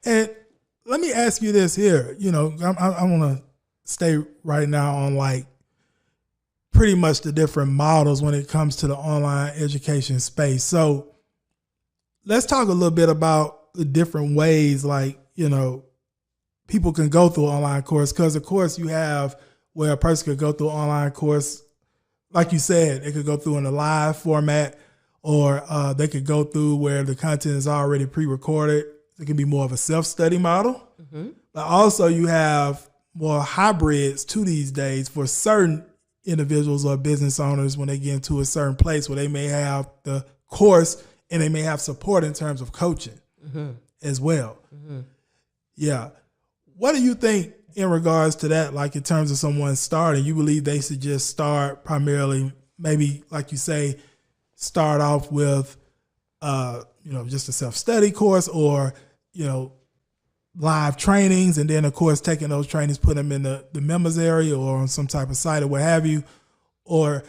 And let me ask you this here. I want to stay right now on like pretty much the different models when it comes to the online education space. So let's talk a little bit about the different ways, like, people can go through an online course. Because, of course, you have where a person could go through an online course. Like you said, they could go through in a live format, or they could go through where the content is already pre-recorded. It can be more of a self-study model. Mm-hmm. But also you have more hybrids to these days for certain individuals or business owners when they get into a certain place where they may have the course and they may have support in terms of coaching as well. Mm-hmm. Yeah. What do you think in regards to that, like in terms of someone starting? You believe they should just start primarily, maybe like you say, start off with, just a self-study course, or, live trainings, and then of course taking those trainings, put them in the members area or on some type of site or what have you? Or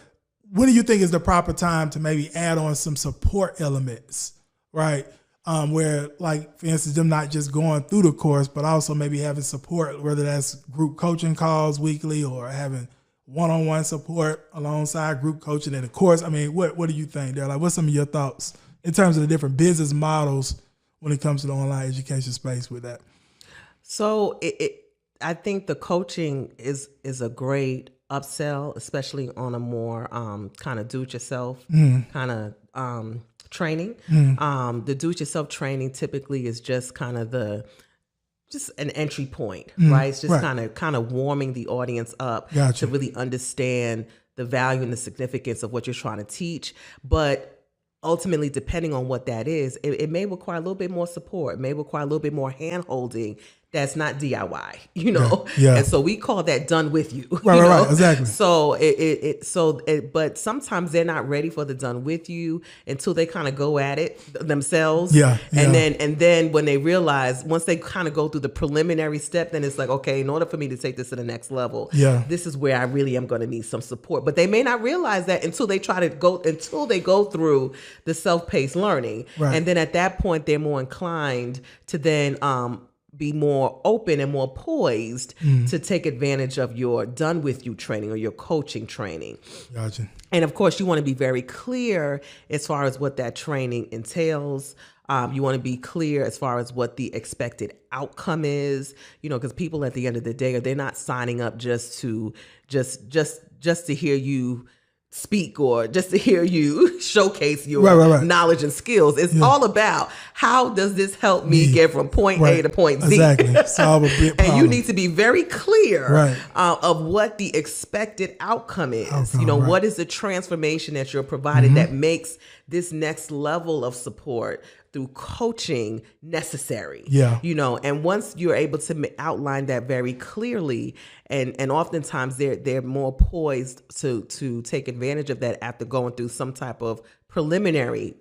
when do you think is the proper time to maybe add on some support elements, right? Where, like, for instance, them not just going through the course, but also maybe having support, whether that's group coaching calls weekly or having one-on-one support alongside group coaching in the course. I mean, what do you think there? Like, what's some of your thoughts in terms of the different business models when it comes to the online education space with that? So I think the coaching is a great upsell, especially on a more kind of do-it-yourself kind of training. The do-it-yourself training typically is just kind of just an entry point, right? It's just kind of warming the audience up to really understand the value and the significance of what you're trying to teach. But ultimately, depending on what that is, it may require a little bit more support. It may require a little bit more hand-holding. That's not DIY, Yeah. And so we call that done with you. Right, exactly. So but sometimes they're not ready for the done with you until they kind of go at it themselves. Yeah. And then when they realize, once they kind of go through the preliminary step, then it's like, okay, in order for me to take this to the next level, this is where I really am going to need some support. But they may not realize that until they go through the self-paced learning. Right. And then at that point, they're more inclined to then be more open and more poised to take advantage of your done with you training or your coaching training. Gotcha. And of course, you want to be very clear as far as what that training entails. You want to be clear as far as what the expected outcome is, because people at the end of the day, they're not signing up just to hear you speak or just to hear you showcase your knowledge and skills. It's all about, how does this help me get from point A to point Z? Exactly. Solve a big problem. And you need to be very clear of what the expected outcome is. What is the transformation that you're providing that makes this next level of support through coaching necessary? And once you're able to outline that very clearly, and oftentimes they're more poised to take advantage of that after going through some type of preliminary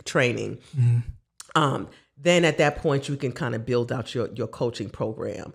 training. Then at that point you can kind of build out your coaching program.